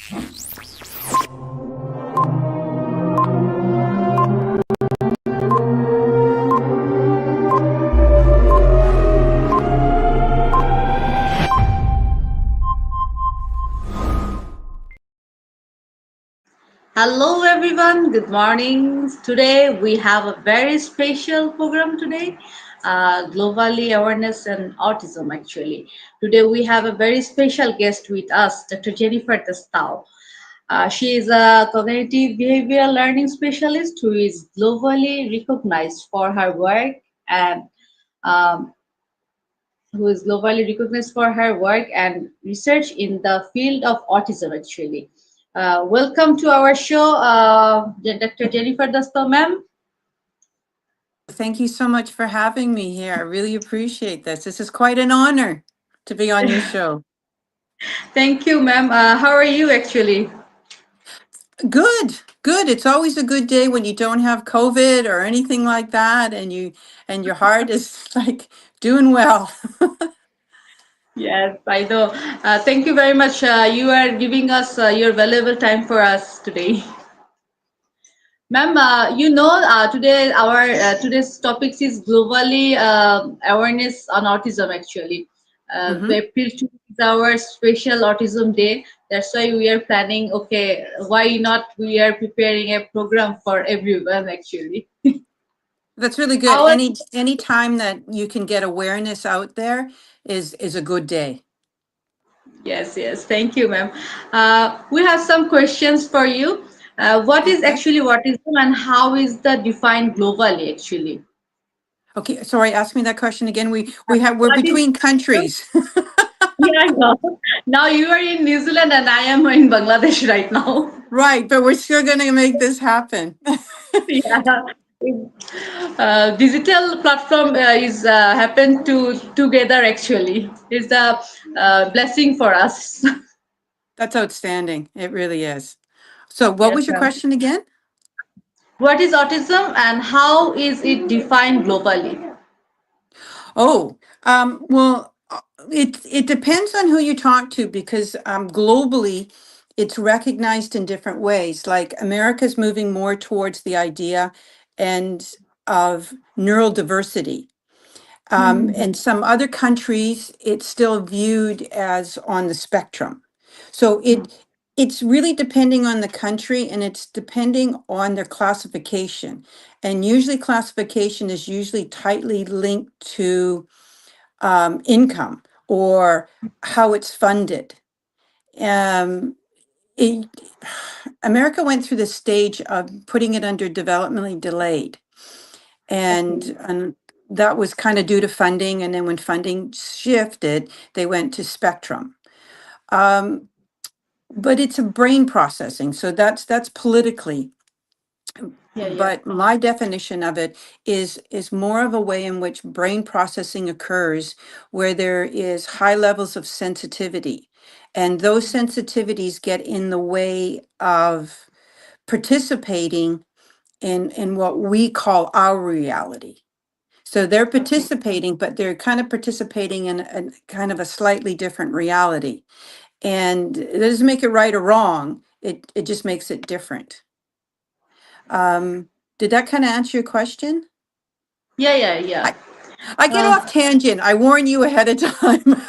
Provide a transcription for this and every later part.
Hello everyone, good morning. Today we have a very special program today, globally awareness and autism actually. Today we have a very special guest with us, Dr. Jennifer Dustow. She is a cognitive behavioral learning specialist who is globally recognized for her work and um, research in the field of autism actually. Welcome to our show, Dr. Jennifer Dasto, ma'am. Thank you so much for having me here. I really appreciate this. This is quite an honor to be on your show. Thank you, ma'am. How are you actually? Good, good. It's always a good day when you don't have COVID or anything like that, and your heart is like doing well. Yes, I know. Thank you very much. You are giving us your valuable time for us today. Ma'am, today our today's topics is globally awareness on autism. Actually, hmm April 2 is our special autism day. That's why we are planning. Okay, why not? We are preparing a program for everyone. Actually, That's really good. our Any time that you can get awareness out there is a good day. yes. Thank you, ma'am. We have some questions for you. What is Okay. actually autism and how is the defined globally? Actually, Okay. Sorry, ask me that question again. We're what is between countries. Yeah, I know. Now you are in New Zealand and I am in Bangladesh right now. Right, but we're still going to make this happen. Yeah. Digital platform is happened to together actually. It's a blessing for us. That's outstanding. It really is. So, what Yes, was your ma'am. question again? What is autism and how is it defined globally? Oh, it depends on who you talk to because globally, it's recognized in different ways. Like America's moving more towards the idea and of neural diversity. Mhm. And some other countries, it's still viewed as on the spectrum. So it's really depending on the country and it's depending on their classification. And usually classification is usually tightly linked to income or how it's funded. Um, it, America went through the stage of putting it under developmentally delayed Okay. and that was kind of due to funding. And then when funding shifted, they went to spectrum. Um, but it's a brain processing, so that's politically. Yeah. But my definition of it is more of a way in which brain processing occurs, where there is high levels of sensitivity, and those sensitivities get in the way of participating in what we call our reality. So they're Okay. participating, but they're kind of participating in a kind of a slightly different reality. And it doesn't make it right or wrong. It just makes it different. Did that kind of answer your question? Yeah. I, I get off Uh, tangent. I warn you ahead of time.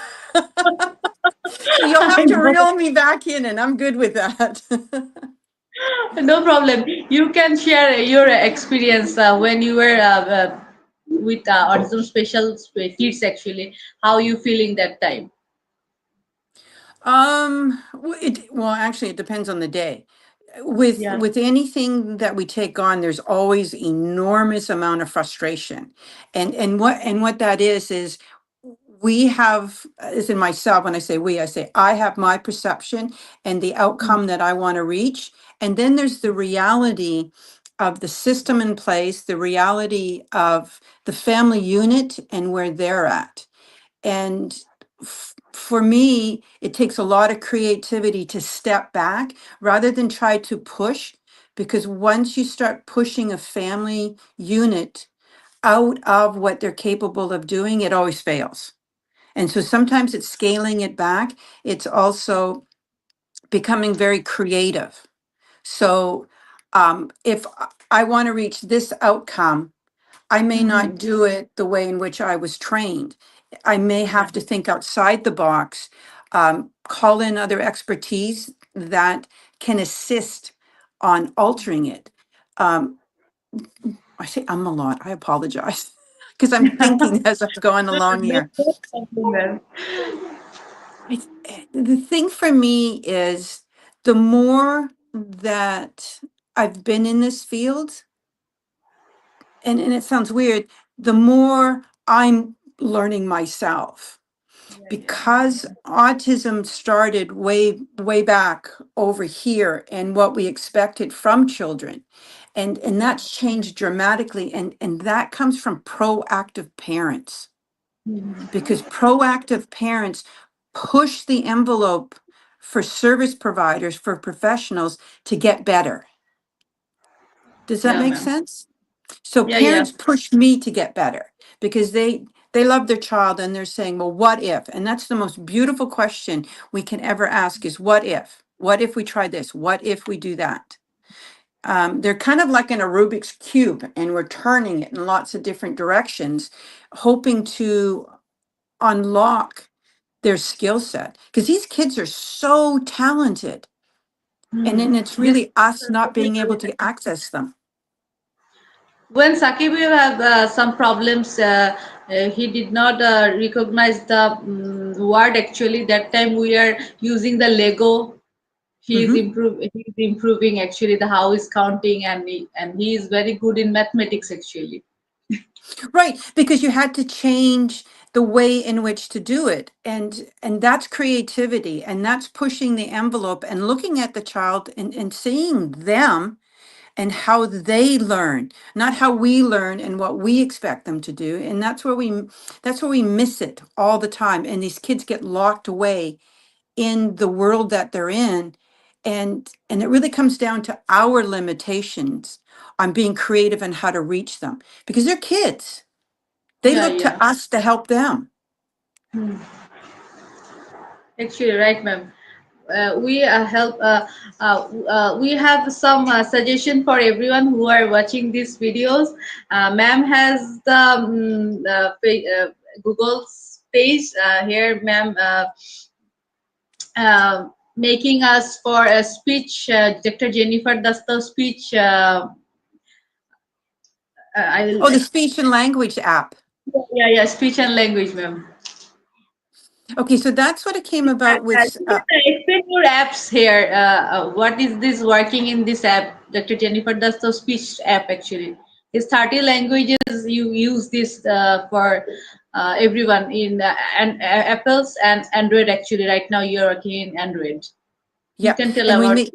So you'll have I to know. reel me back in, and I'm good with that. No problem. You can share your experience when you were with autism kids actually. How you feeling that time? Well, actually, it depends on the day. Yeah. With anything that we take on, there's always enormous amount of frustration, and what that is we have, as in myself, when I say we, I say I have my perception and the outcome that I want to reach, and then there's the reality of the system in place, the reality of the family unit and where they're at. And for me, it takes a lot of creativity to step back rather than try to push, because once you start pushing a family unit out of what they're capable of doing, it always fails. And so sometimes it's scaling it back. It's also becoming very creative. So if I want to reach this outcome, I may Mhm. not do it the way in which I was trained. I may Yeah. have to think outside the box, call in other expertise that can assist on altering it. Um, I say I'm a lot. I apologize because I'm thinking as I'm going along here. That's something that- The thing for me is the more that I've been in this field, and it sounds weird, the more I'm learning myself Yeah, yeah. because autism started way back over here and what we expected from children, and Yeah. that's changed dramatically, and that comes from proactive parents, Mhm. because proactive parents push the envelope for service providers, for professionals to get better. Does that Yeah, make ma'am. sense? So Yeah, yeah. parents push me to get better because they love their child and they're saying, well, what if? And that's the most beautiful question we can ever ask is what if? What if we try this? What if we do that? They're kind of like in a Rubik's cube and we're turning it in lots of different directions, hoping to unlock their skill set because these kids are so talented. And Hmm. then it's This really us not being able to access them. when Sakib will have some problems, he did not recognize the word. Actually, that time we are using the Lego. Mhm. He is improving actually the how is counting, and he is very good in mathematics actually. Right, because you had to change the way in which to do it. And that's creativity and that's pushing the envelope and looking at the child and seeing them and how they learn, not how we learn and what we expect them to do. And that's where we miss it all the time. And these kids get locked away in the world that they're in. And it really comes down to our limitations on being creative and how to reach them because they're kids. They Yeah, look to yeah. us to help them. Actually, right, ma'am. We help. We have some suggestion for everyone who are watching these videos. Ma'am has the Google's page here, ma'am. Making us for a speech, Dr. Jennifer Dustow speech. I will. Oh, the speech and language app. Yeah, yeah, speech and language, ma'am. Okay, so that's what it came about with. You can explain your apps here. What is this working in this app? Dr. Jennifer does the speech app actually. It's 30 languages. You use this for everyone in Apple's and Android actually. Right now you're working in Android. You Yeah, can tell and we about. made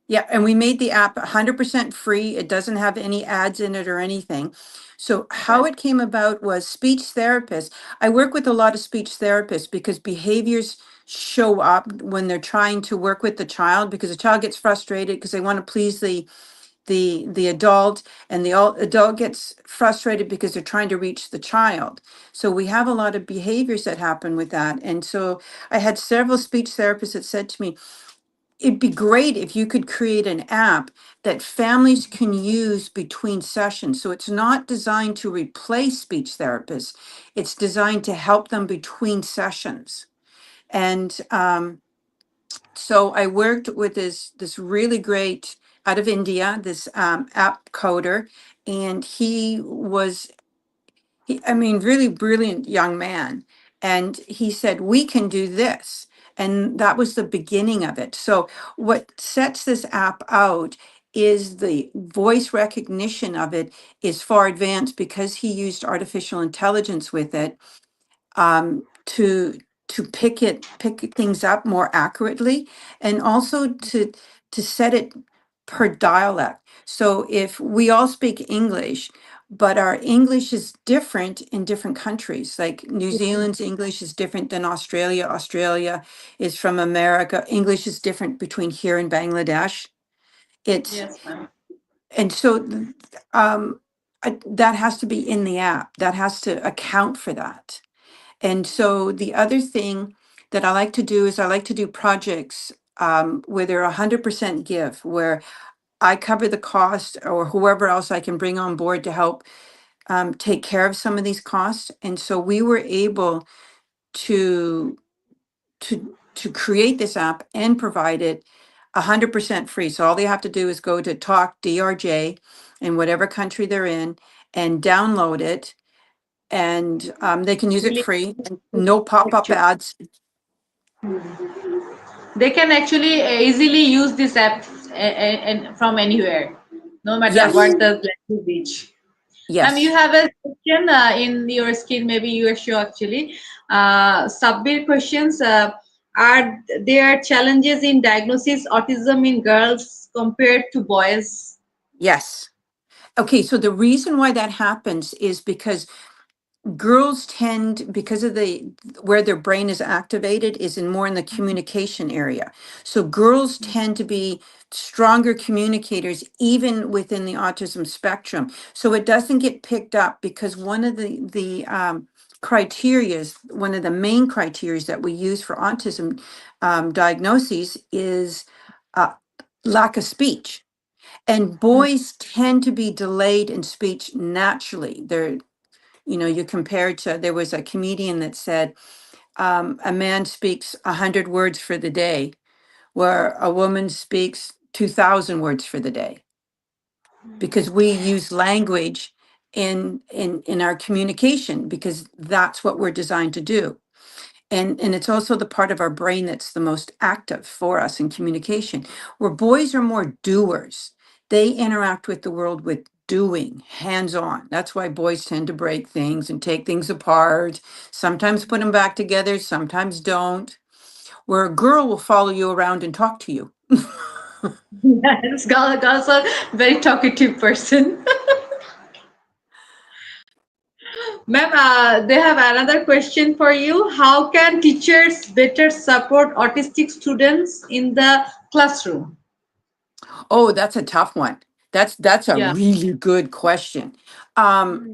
yeah, and we made the app 100% free. It doesn't have any ads in it or anything. So how it came about was speech therapists. I work with a lot of speech therapists because behaviors show up when they're trying to work with the child because the child gets frustrated because they want to please the adult, and the adult gets frustrated because they're trying to reach the child. So we have a lot of behaviors that happen with that. And so I had several speech therapists that said to me, it'd be great if you could create an app that families can use between sessions. So it's not designed to replace speech therapists, it's designed to help them between sessions. And so I worked with this really great out of India, this app coder, and I mean, really brilliant young man. And he said, we can do this. And that was the beginning of it. So what sets this app out is the voice recognition of it is far advanced because he used artificial intelligence with it, to pick things up more accurately, and also to set it per dialect. So if we all speak English, but our English is different in different countries, like New Zealand's English is different than Australia. Australia is from America. English is different between here and Bangladesh. It's Yes, ma'am. and so that has to be in the app. That has to account for that. And so the other thing that I like to do is I like to do projects where they're 100% give, where I cover the cost or whoever else I can bring on board to help take care of some of these costs. And so we were able to to create this app and provide it 100% free. So all they have to do is go to Talk DRJ in whatever country they're in and download it, and they can use it Really free, and no pop-up actually. ads. They can actually easily use this app and from anywhere, no matter Yes, what the language is. You yes, have a question in your screen, maybe you are sure actually. Submit questions. Are there challenges in diagnosis autism in girls compared to boys? yes. Okay, so the reason why that happens is because girls tend, because of the where their brain is activated is in more in the communication area. So girls tend to be stronger communicators even within the autism spectrum. So it doesn't get picked up because one of the criterias, one of the main criterias that we use for autism diagnoses is uh, lack of speech. And boys tend to be delayed in speech naturally. They're, you compared to, there was a comedian that said, a man speaks 100 words for the day, where a woman speaks 2,000 words for the day, because we use language in our communication, because that's what we're designed to do. And it's also the part of our brain that's the most active for us in communication, where boys are more doers. They interact with the world with doing, hands on. That's why boys tend to break things and take things apart, sometimes put them back together, sometimes don't. Where a girl will follow you around and talk to you. Yes, girls are very talkative person. Ma'am, they have another question for you. How can teachers better support autistic students in the classroom? Oh, that's a tough one. That's a Yeah. really good question. Um,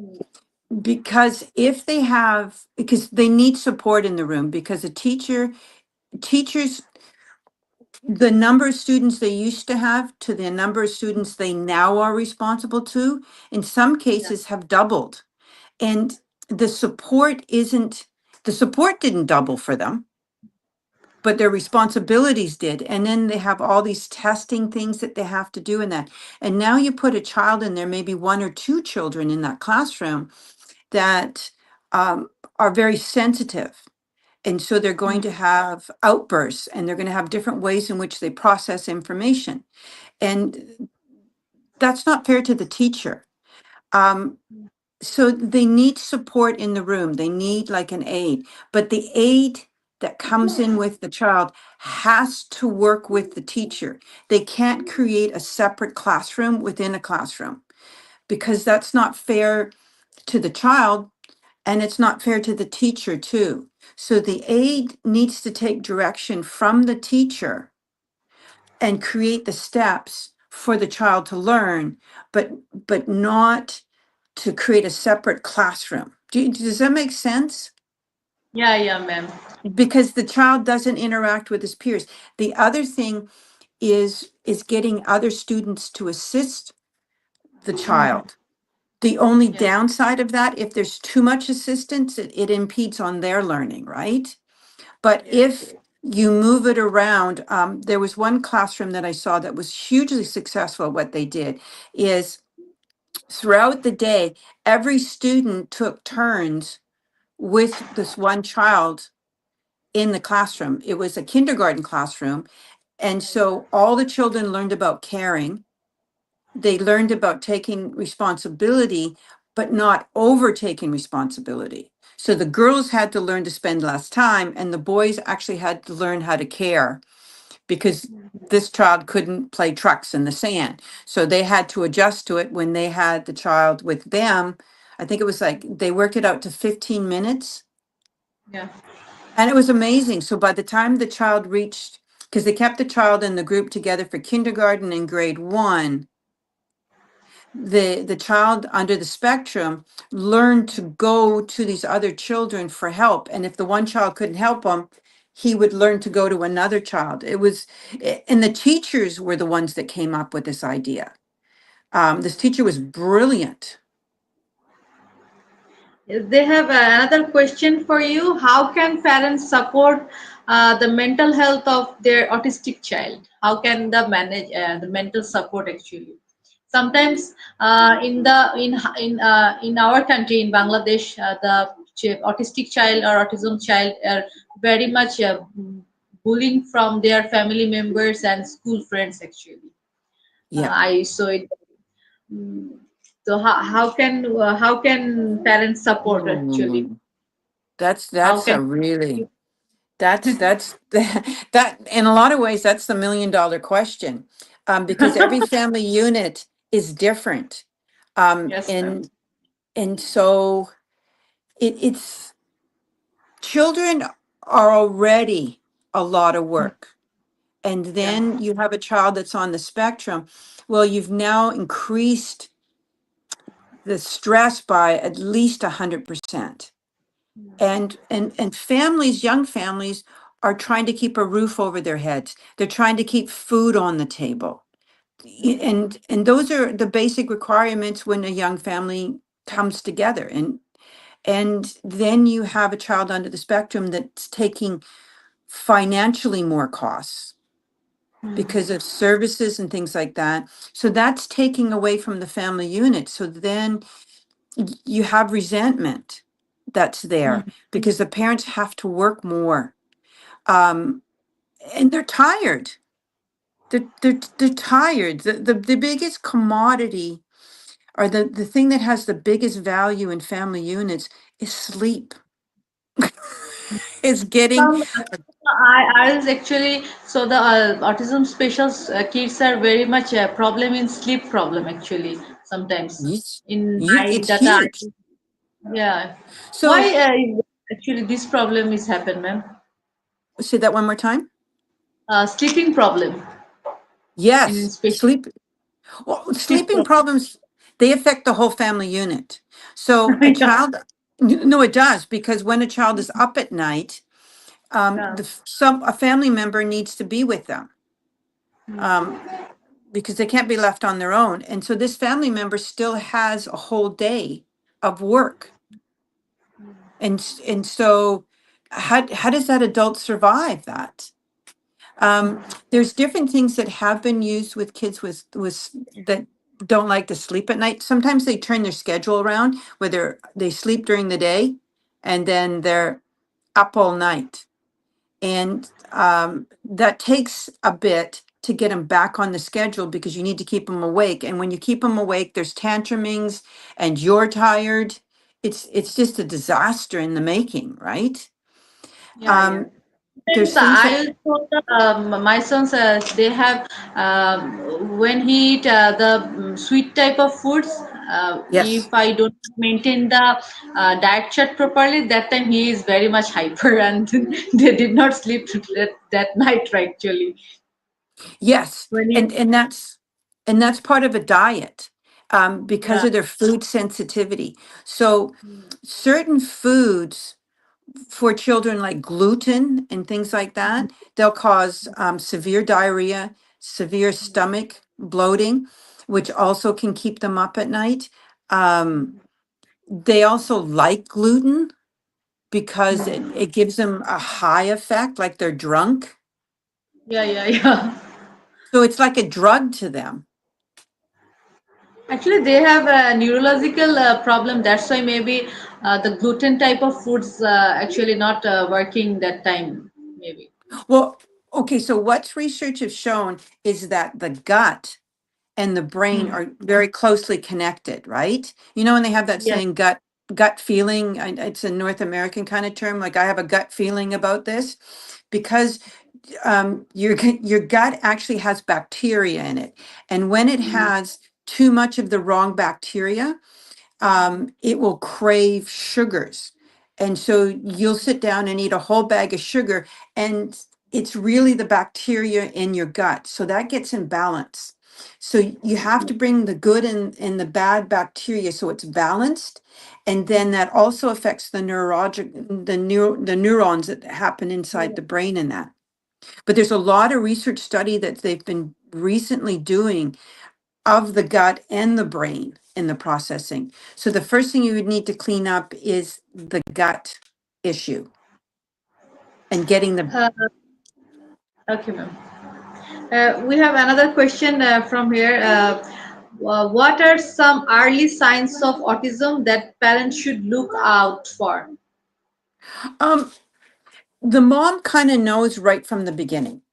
because if they have, because they need support in the room, because a teachers, the number of students they used to have to the number of students they now are responsible to, in some cases have doubled. And the support isn't, the support didn't double for them, but their responsibilities did. And then they have all these testing things that they have to do in that. And now you put a child in there, maybe one or two children in that classroom that are very sensitive. And so they're going to have outbursts, and they're going to have different ways in which they process information. And that's not fair to the teacher. Um, so they need support in the room. They need like an aide, but the aide that comes in with the child has to work with the teacher. They can't create a separate classroom within a classroom, because that's not fair to the child, and it's not fair to the teacher too. So the aide needs to take direction from the teacher and create the steps for the child to learn, but not to create a separate classroom. Does that make sense? Yeah, yeah, ma'am. Because the child doesn't interact with his peers. The other thing is getting other students to assist the child. The only Yeah. downside of that, if there's too much assistance, it impedes on their learning, right? But Yes, if yes. you move it around, there was one classroom that I saw that was hugely successful. What they did is throughout the day, every student took turns with this one child in the classroom. It was a kindergarten classroom. And so all the children learned about caring. They learned about taking responsibility, but not overtaking responsibility. So the girls had to learn to spend less time, and the boys actually had to learn how to care, because this child couldn't play trucks in the sand. So they had to adjust to it when they had the child with them. I think it was like they worked it out to 15 minutes, Yeah. and it was amazing. So by the time the child reached, because they kept the child in the group together for kindergarten and grade one, the child under the spectrum learned to go to these other children for help. And if the one child couldn't help him, he would learn to go to another child. And the teachers were the ones that came up with this idea. This teacher was brilliant. They have another question for you. How can parents support the mental health of their autistic child? How can the manage the mental support actually? Sometimes in our country in Bangladesh, the autistic child or autism child are very much bullying from their family members and school friends actually. Yeah. I saw it. Mm, So how can parents support actually? Mm. How That's a can really that's that in a lot of ways that's the $1 million question, because every family unit is different, yes, ma'am. and so it's children are already a lot of work, and Yeah. then you have a child that's on the spectrum. Well, you've now increased the stress by at least 100%. And families, young families, are trying to keep a roof over their heads. They're trying to keep food on the table. And those are the basic requirements when a young family comes together. And then you have a child under the spectrum that's taking financially more costs because of services and things like that. So that's taking away from the family unit. So then you have resentment that's there because the parents have to work more, um, and they're tired. They're tired. The biggest commodity, or the thing that has the biggest value in family units, is sleep. Is getting Some I was actually so the autism special kids are very much a problem in sleep problem actually sometimes it's, in my it's data. huge. Yeah. Why So actually this problem is happen, ma'am? say that one more time. Sleeping problem in Yes, special sleep. Well, sleep sleeping problem. problems, they affect the whole family unit. So a Yeah. child, no, it does, because when a child is up at night, Yeah. a family member needs to be with them, um, because they can't be left on their own. And so this family member still has a whole day of work. And so how does that adult survive that? Um, there's different things that have been used with kids that don't like to sleep at night. Sometimes they turn their schedule around, where they sleep during the day and then they're up all night. And that takes a bit to get them back on the schedule, because you need to keep them awake. And when you keep them awake, there's tantrumings and you're tired. It's just a disaster in the making, right? Yeah, yeah. Um, Sometimes there's things that, I also my sons they have when he eat the sweet type of foods. yes. If I don't maintain the diet chart properly, that time he is very much hyper and they did not sleep that night actually. Yes, When he and that's part of a diet, because yeah of their food sensitivity. So certain foods for children, like gluten and things like that, they'll cause severe diarrhea, severe stomach bloating, which also can keep them up at night. Um, they also like gluten because it gives them a high effect, like they're drunk. yeah. So it's like a drug to them. Actually, they have a neurological problem. That's why maybe the gluten type of foods actually not working that time. Maybe. Well, okay, so what research has shown is that the gut and the brain Hmm. are very closely connected, right? You know, when they have that Yes. saying gut feeling, it's a North American kind of term, like I have a gut feeling about this, because your gut actually has bacteria in it. And when it has too much of the wrong bacteria, it will crave sugars. And so you'll sit down and eat a whole bag of sugar, and it's really the bacteria in your gut. So that gets in balance. So you have to bring the good and the bad bacteria so it's balanced. And then that also affects the the neurons that happen inside the brain in that. But there's a lot of research study that they've been recently doing of the gut and the brain in the processing. So the first thing you would need to clean up is the gut issue and getting the Uh, okay, ma'am. We have another question from here. What are some early signs of autism that parents should look out for? um the mom kind of knows right from the beginning.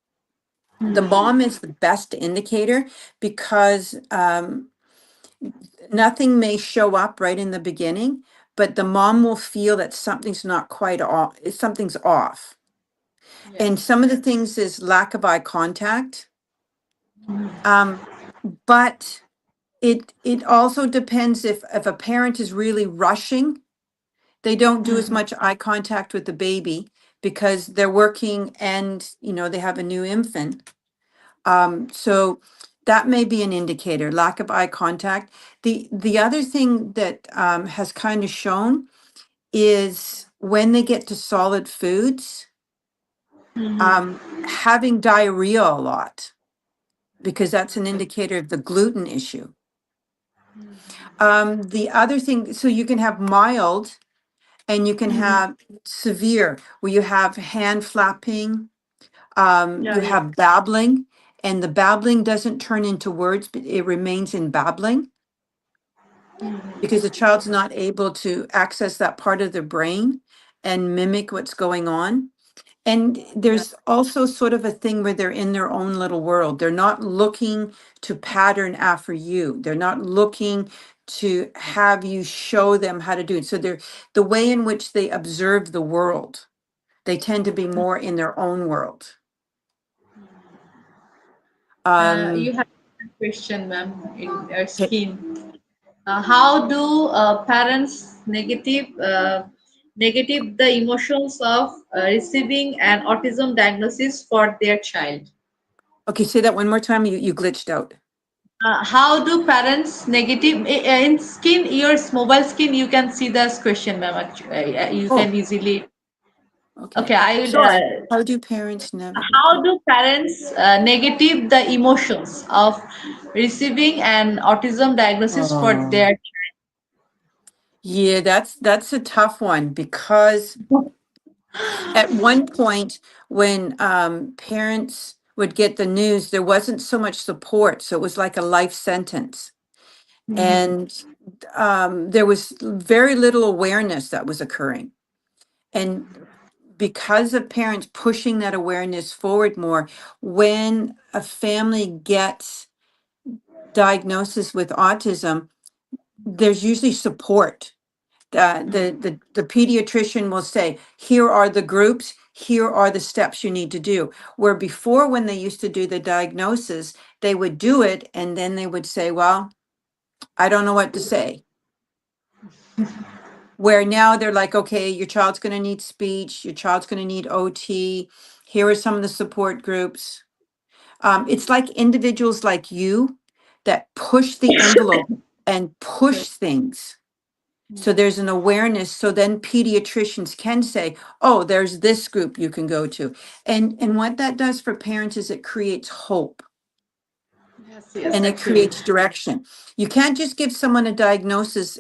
The mom is the best indicator because nothing may show up right in the beginning, but the mom will feel that something's not quite off, something's off. And Yes. some of the things is lack of eye contact. Um, but it also depends if a parent is really rushing, they don't do as much eye contact with the baby because they're working and they have a new infant. So that may be an indicator, lack of eye contact. The other thing that has kind of shown is when they get to solid foods, having diarrhea a lot, because that's an indicator of the gluten issue. The other thing, so you can have mild and you can have severe, where you have hand flapping, Yeah, you yeah. have babbling, and the babbling doesn't turn into words, but it remains in babbling because the child's not able to access that part of their brain and mimic what's going on. And Yeah. there's also sort of a thing where they're in their own little world. They're not looking to pattern after you. They're not looking to have you show them how to do it. So they're the way in which they observe the world, they tend to be more in their own world. You Um, have a question, ma'am, in your okay, skin. How do parents negative the emotions of receiving an autism diagnosis for their child? okay, say that one more time. You glitched out. How do parents negative in skin your mobile skin? You can see this question, ma'am. Actually, you Oh, can easily. okay. Okay, I will. Sorry. How do parents navigate? How do parents negative the emotions of receiving an autism diagnosis for Oh, their yeah, that's a tough one because child? at one point when parents would get the news, there wasn't so much support, so it was like a life sentence, and there was very little awareness that was occurring. And because of parents pushing that awareness forward more, when a family gets diagnosis with autism, there's usually support. The pediatrician will say, here are the groups, here are the steps you need to do. Where before, when they used to do the diagnosis, they would do it and then they would say, well, I don't know what to say. Where now they're like, okay, your child's going to need speech, your child's going to need OT. Here are some of the support groups. It's like individuals like you that push the envelope and push things. So there's an awareness. So then pediatricians can say, oh, there's this group you can go to. And what that does for parents is it creates hope Yes, yes, and it actually. creates direction. You can't just give someone a diagnosis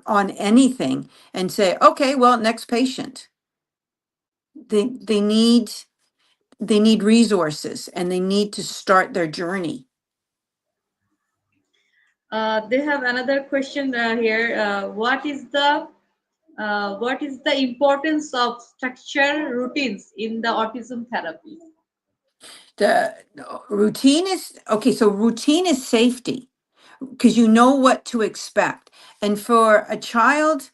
on anything and say, okay, well, next patient. They need resources and they need to start their journey. They have another question here. What is the importance of structure routines in the autism therapy? The routine is okay. So routine is safety because you know what to expect. And for a child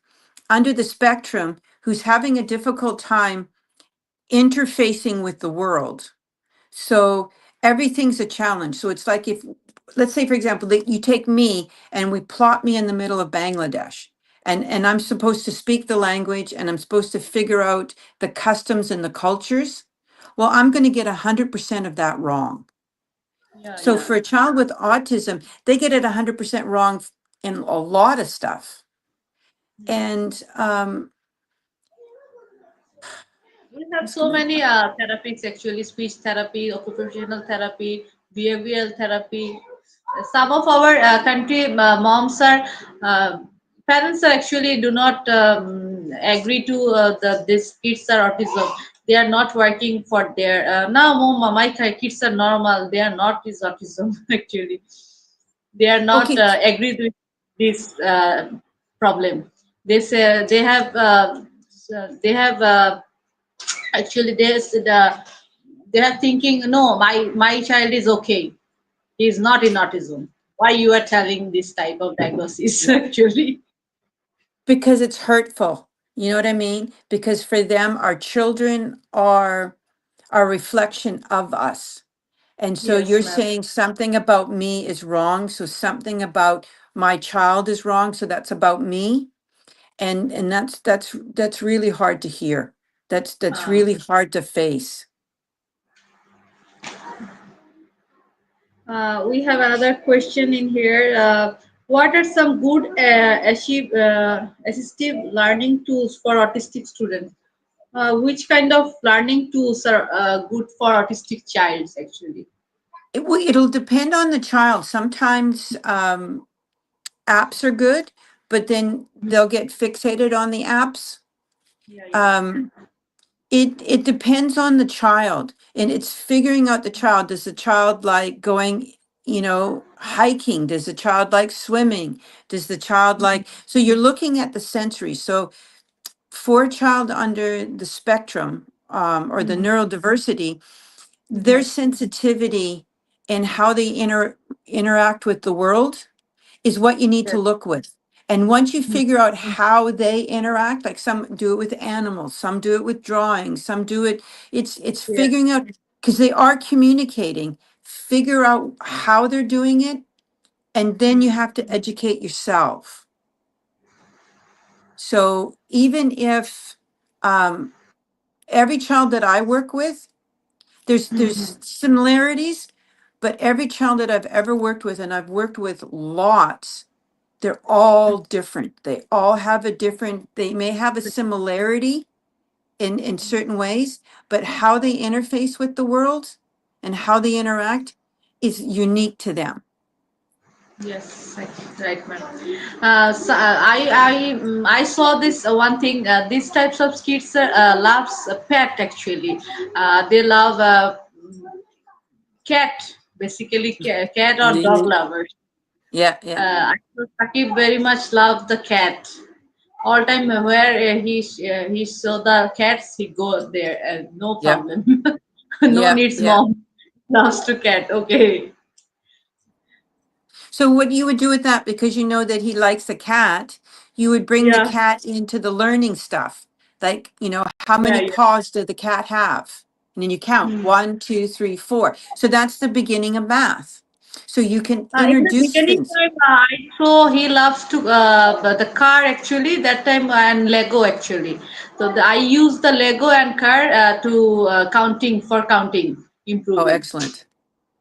under the spectrum who's having a difficult time interfacing with the world, so everything's a challenge. So it's like if, let's say, for example, that you take me and we plot me in the middle of Bangladesh. And I'm supposed to speak the language and I'm supposed to figure out the customs and the cultures. Well, I'm going to get 100% of that wrong Yeah, So yeah. for a child with autism, they get it 100% wrong in a lot of stuff. And We have what's so going many on? therapies actually, speech therapy, occupational therapy, behavioral therapy. Some of our country moms are parents are actually do not agree to these kids are autism. They are not working for their now mom, my kids are normal. They are not is autism actually. They are not Okay, agreed with this problem. They say they have actually they are thinking no my child is okay, he is not in autism. Why you are telling this type of diagnosis actually? because it's hurtful. You know what I mean? Because for them, our children are a reflection of us. And so Yes, you're ma'am. saying something about me is wrong, so something about my child is wrong, so that's about me. And that's really hard to hear. That's uh, really hard to face. we have another question in here. What are some good assistive learning tools for autistic students? Which kind of learning tools are good for autistic childs actually? It'll depend on the child. Sometimes apps are good, but then they'll get fixated on the apps. Yeah, yeah. Um, it depends on the child, and it's figuring out the child. Does the child like going, hiking? Does the child like swimming? Does the child like, so you're looking at the sensory. So for a child under the spectrum, or the Mhm. neurodiversity, their Mhm. sensitivity and how they interact with the world is what you need to Yes. look with. And once you figure out how they interact, like some do it with animals, some do it with drawing, some do it, it's Yes. figuring out because they are communicating, figure out how they're doing it, and then you have to educate yourself. So even if um, every child that I work with, there's similarities, but every child that I've ever worked with, and I've worked with lots, they're all different. They all have a different, they may have a similarity in certain ways, but how they interface with the world and how they interact is unique to them. Yes, right, ma'am. I saw this one thing. These types of kids loves a pet actually. They love cat, basically cat or dog Mhm. lovers. Yeah, yeah, I know Sakib very much love the cat. All time where he saw the cats, he goes there. No yep, problem. No yep, needs yep. mom. Loves to cat. Okay. So what you would do with that, because you know that he likes a cat, you would bring the Yeah. cat into the learning stuff. Like, how Yeah. many Yeah. paws did the cat have? And then you count Hmm. 1, 2, 3, 4. So that's the beginning of math. So you can In the introduce beginning things. time, I saw he loves to the car actually that time and Lego actually. So I use the Lego and car to counting for counting, Oh, improving. excellent.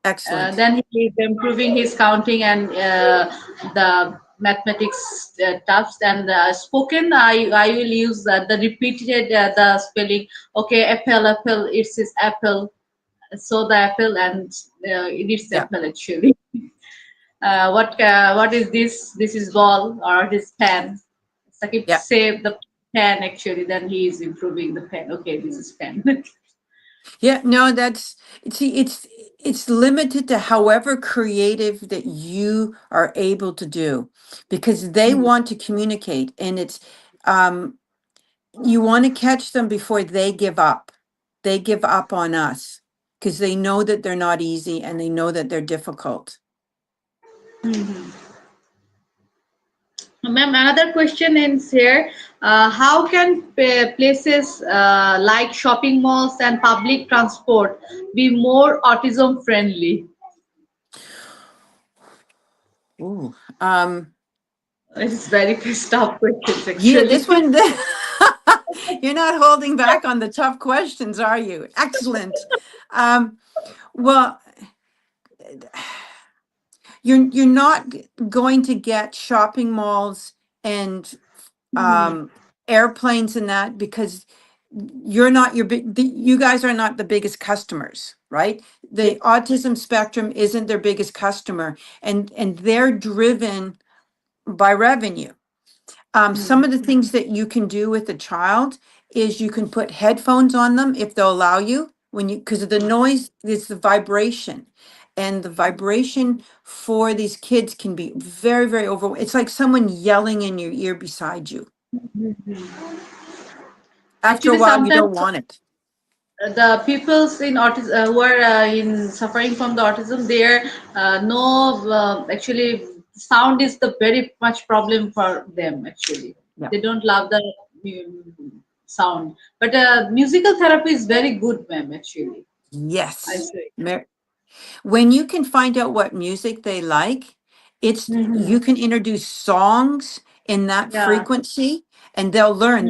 Excellent. Then he is improving his counting and the mathematics stuffs and spoken. I will use the repeated the spelling. Okay, apple, apple. It says apple. So the apple and it is Yeah, apple actually. What is this? This is ball or it is pen. Sakib yeah. save the pen actually. Then he is improving the pen. Okay, this is pen. Yeah, no, see, it's limited to however creative that you are able to do because they want to communicate and um you want to catch them before they give up. They give up on us because they know that they're not easy and they know that they're difficult. Ma'am, another question is here. How can places like shopping malls and public transport be more autism friendly? Ooh. It's very tough questions Yeah, this actually. one you're not holding back on the tough questions, are you? Excellent. Um, well, you're not going to get shopping malls and Mhm. airplanes and that because you're not your big you guys are not the biggest customers, right? Yes. The autism spectrum isn't their biggest customer, and they're driven by revenue. Some of the things that you can do with a child is you can put headphones on them if they'll allow you when you because of the noise is the vibration. And the vibration for these kids can be very, very overwhelming. It's like someone yelling in your ear beside you. Mhm. After a Actually, while, you sometimes don't want it. the peoples in autism who are in suffering from the autism, there no actually sound is the very much problem for them. Actually, Yeah. they don't love the sound, but musical therapy is very good, ma'am. Actually, I Yes. say. When you can find out what music they like, it's Hmm. you can introduce songs in that Yeah. frequency and they'll learn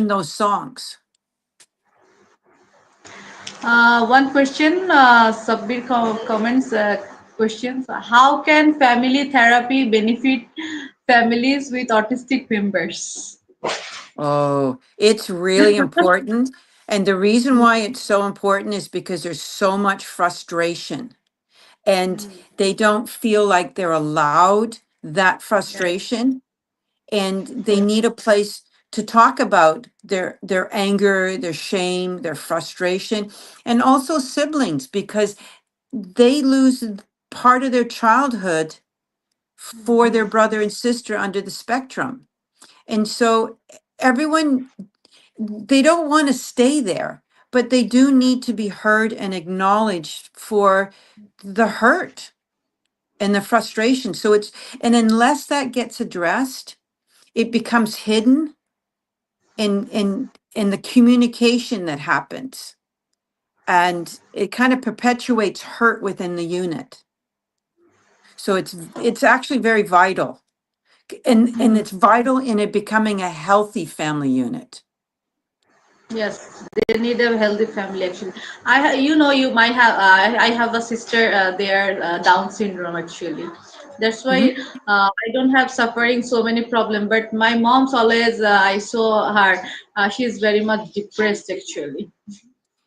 those songs. One question, Sabbir comments questions. How can family therapy benefit families with autistic members? Oh, it's really important. And the reason why it's so important is because there's so much frustration and they don't feel like they're allowed that Yes, frustration, and they yes, need a place to talk about their anger, their shame, their frustration, and also siblings because they lose part of their childhood for their brother and sister under the spectrum. And so everyone, they don't want to stay there, but they do need to be heard and acknowledged for the hurt and the frustration. So it's, and unless that gets addressed, it becomes hidden in the communication that happens. And it kind of perpetuates hurt within the unit. So it's actually very vital. And it's vital in it becoming a healthy family unit. yes. They need a healthy family. Actually, you might have. I have a sister. There, Down syndrome. Actually, that's why Mhm. I don't have suffering so many problem. But my mom's always. I saw her. She's very much depressed. Actually.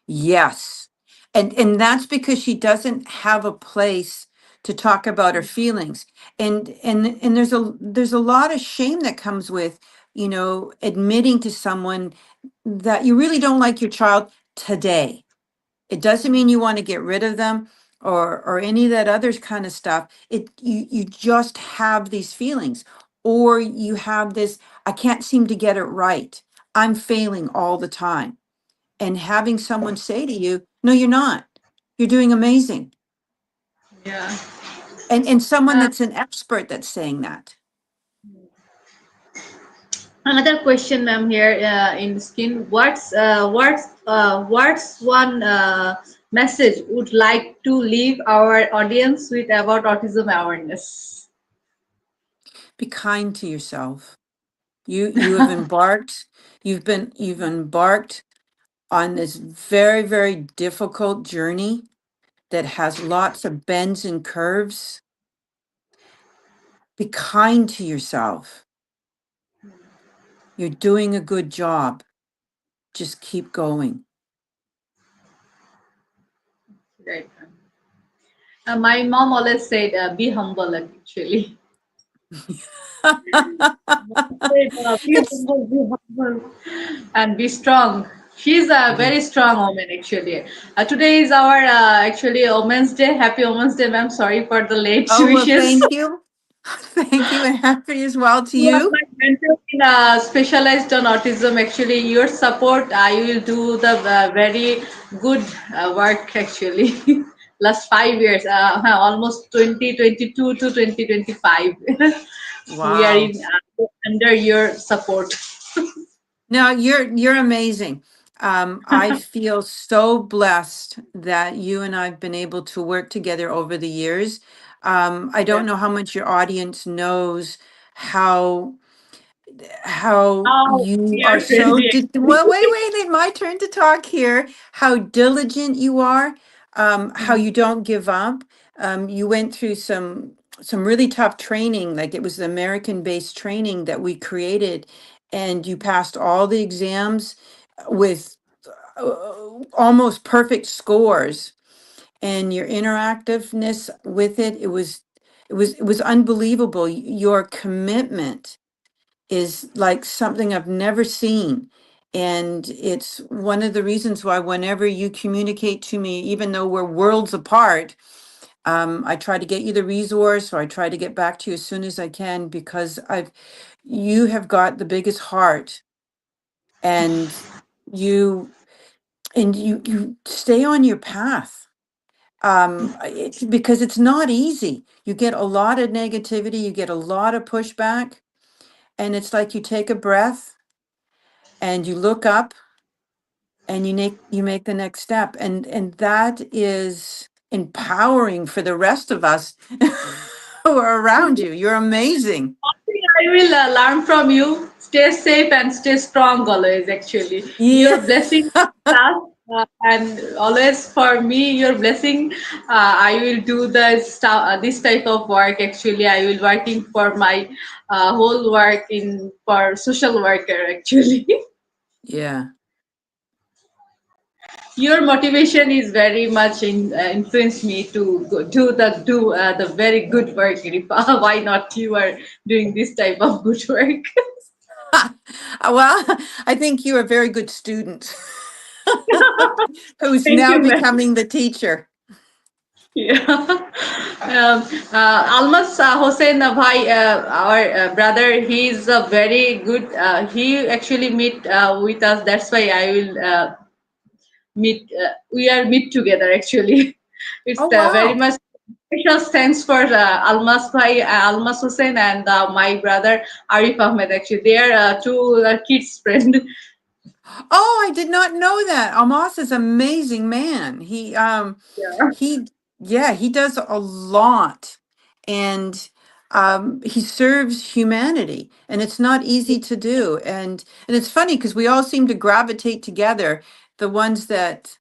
Yes. And that's because she doesn't have a place to talk about her feelings. And there's a lot of shame that comes with, admitting to someone that you really don't like your child today. It doesn't mean you want to get rid of them or any of that other kind of stuff. You just have these feelings, or you have this, I can't seem to get it right. I'm failing all the time. And having someone say to you, no, you're not. You're doing amazing. Yeah. And someone Uh, that's an expert that's saying that. Another question, ma'am, here in skin. What's one message would like to leave our audience with about autism awareness? Be kind to yourself. You have embarked, you've embarked on this very, very difficult journey that has lots of bends and curves. Be kind to yourself. You're doing a good job. Just keep going. Right. My mom always said, "Be humble." Actually, said, "Be It's humble, be humble, and be strong." She's a very yes. strong woman, actually. Today is our actually Women's Day. Happy Women's Day, ma'am. Sorry for the late Oh, well, wishes. thank you. Thank you, and happy as well to You are you. my mentor in specialized on autism. Actually, your support, I will do the very good work. Actually, last 5 years, almost 2022 to 2025, we are Wow. in under your support. No, you're amazing. I feel so blessed that you and I've been able to work together over the years. I Yeah. don't know how much your audience knows how Oh, you we are are so friendly. well, wait, it's my turn to talk here. How diligent you are, how you don't give up. you went through some really tough training, like it was the American-based training that we created, and you passed all the exams with almost perfect scores, and your interactiveness with it, it was unbelievable. Your commitment is like something I've never seen. And it's one of the reasons why whenever you communicate to me, even though we're worlds apart, I try to get you the resource, or I try to get back to you as soon as I can, because you have got the biggest heart, and you you stay on your path. Because it's not easy. You get a lot of negativity, you get a lot of pushback, and it's like you take a breath and you look up and you make the next step, and that is empowering for the rest of us who are around you. You're amazing. I will learn from you. Stay safe and stay strong always. Actually, your Yeah. blessing us, and always for me, your blessing. I will do this type of work. Actually, I will working for my whole work in for social worker. Actually, Yeah. your motivation is very much influenced me to do the very good work, Rifa. Why not you are doing this type of good work? Well, I think you're a very good student who's Thank now you, ma'am. becoming the teacher. Yeah. Almas Hossein Bhai, our brother, he is a very good. He actually meet with us. That's why I will meet. We are meet together. Actually, it's Oh, very wow. much special thanks for Almas Bhai, Almas Hossein, and my brother Arif Ahmed. Actually, they are two kids friend. Oh, I did not know that. Amos is an amazing man. Yeah. He, yeah, he does a lot, and he serves humanity, and it's not easy to do. And it's funny because we all seem to gravitate together, the ones that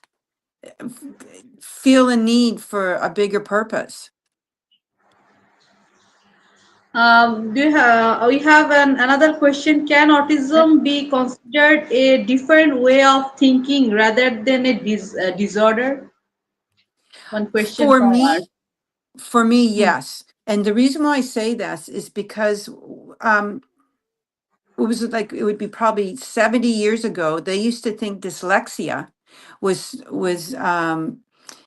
f- feel a need for a bigger purpose. We have another question. Can autism be considered a different way of thinking rather than a disorder? One question For from our. me, for me, Hmm. yes. And the reason why I say this is because um, it was like it would be probably 70 years ago. They used to think dyslexia was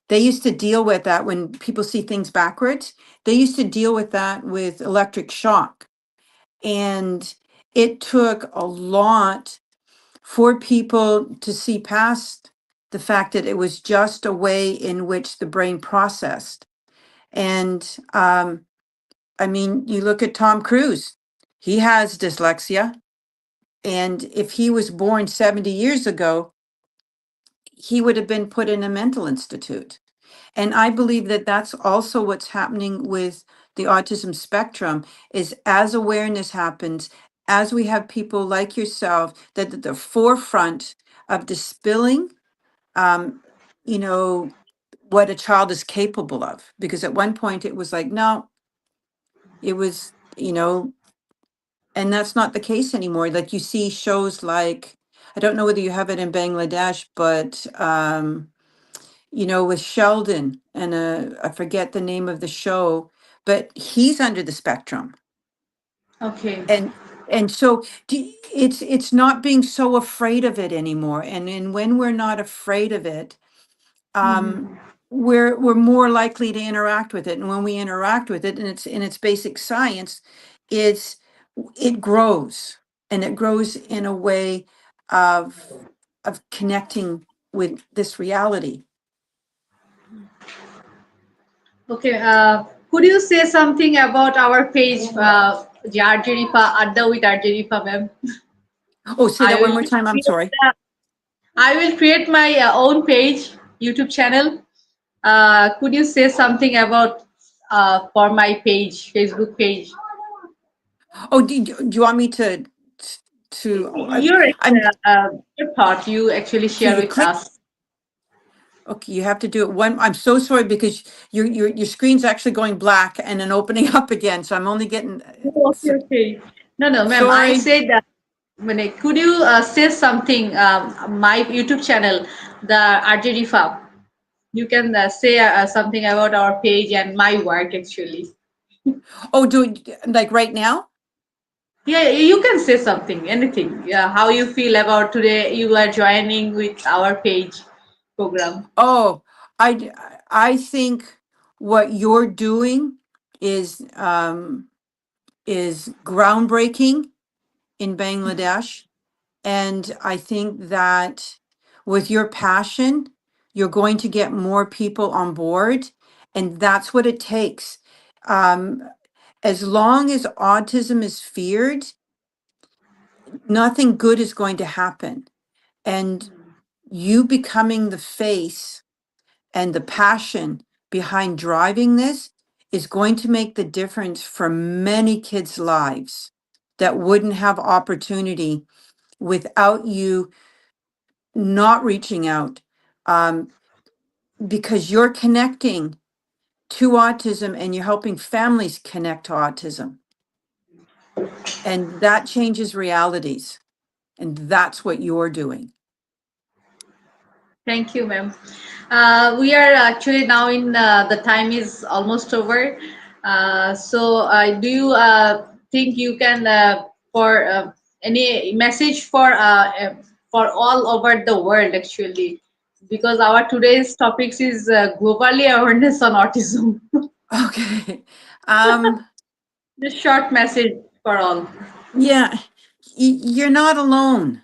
they used to deal with that when people see things backwards. They used to deal with that with electric shock. And it took a lot for people to see past the fact that it was just a way in which the brain processed. And I mean, you look at Tom Cruise, he has dyslexia. And if he was born 70 years ago, he would have been put in a mental institute. And I believe that that's also what's happening with the autism spectrum is as awareness happens, as we have people like yourself that at the forefront of dispelling, um, you know, what a child is capable of. Because at one point it was like, no, it was, and that's not the case anymore. Like you see shows like, I don't know whether you have it in Bangladesh, but with Sheldon and I forget the name of the show, but he's under the spectrum. Okay. And so it's not being so afraid of it anymore. And when we're not afraid of it, um, Mhm. we're more likely to interact with it. And when we interact with it, and it's in its basic science, it's it grows, and it grows in a way of connecting with this reality. Okay. Could you say something about our page, Jarjerifa Adda with Arjerifa, ma'am? Oh, say I that one will more time. I'm create, sorry. I will create my own page, YouTube channel. Could you say something about for my page, Facebook page? Oh, do you want me to Your I'm your thought you actually for share you with click us. Okay, you have to do it one. I'm so sorry because your screen's actually going black and then opening up again. So I'm only getting Oh, okay, okay. No, no, ma'am. I sorry. said that. Could you say something? My YouTube channel, the RJ Rifa. You can say something about our page and my work actually. Oh, do it like right now? Yeah, you can say something, anything. Yeah, how you feel about today you are joining with our page program. Oh, I think what you're doing is groundbreaking in Bangladesh. And I think that with your passion, you're going to get more people on board. And that's what it takes. Um, as long as autism is feared, nothing good is going to happen. And you becoming the face and the passion behind driving this is going to make the difference for many kids' lives that wouldn't have opportunity without you not reaching out, um, because you're connecting to autism and you're helping families connect to autism. And that changes realities. And that's what you're doing. Thank you, ma'am. We are actually now in the time is almost over. Do you think you can for any message for all over the world actually? Because our today's topics is globally awareness on autism. Okay. Um, Just short message for all. yeah, you're not alone.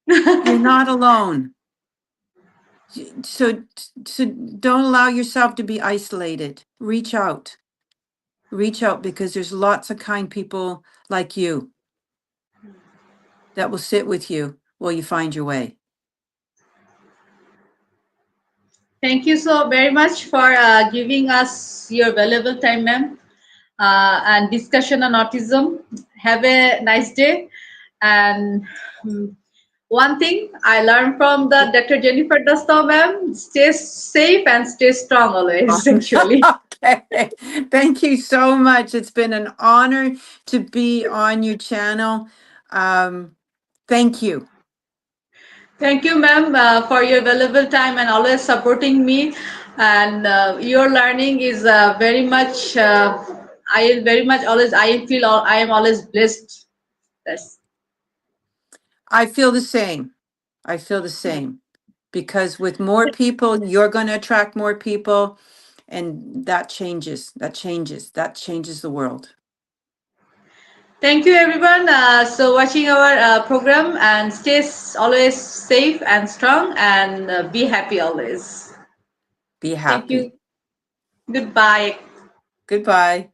You're not alone. So don't allow yourself to be isolated. Reach out. Reach out because there's lots of kind people like you that will sit with you while you find your way. Thank you so very much for giving us your valuable time, ma'am, and discussion on autism. Have a nice day. And one thing I learned from the Dr. Jennifer Dustow, ma'am, stay safe and stay strong always, actually. Okay. Thank you so much. It's been an honor to be on your channel. Thank you. Thank you, ma'am, for your valuable time and always supporting me. And your learning is very much, I very much always, I feel I am always blessed. That's I feel the same. I feel the same because with more people, you're going to attract more people, and that changes. That changes. That changes the world. Thank you, everyone. Watching our program and always safe and strong and be happy always. Be Thank you. happy. Goodbye. Goodbye.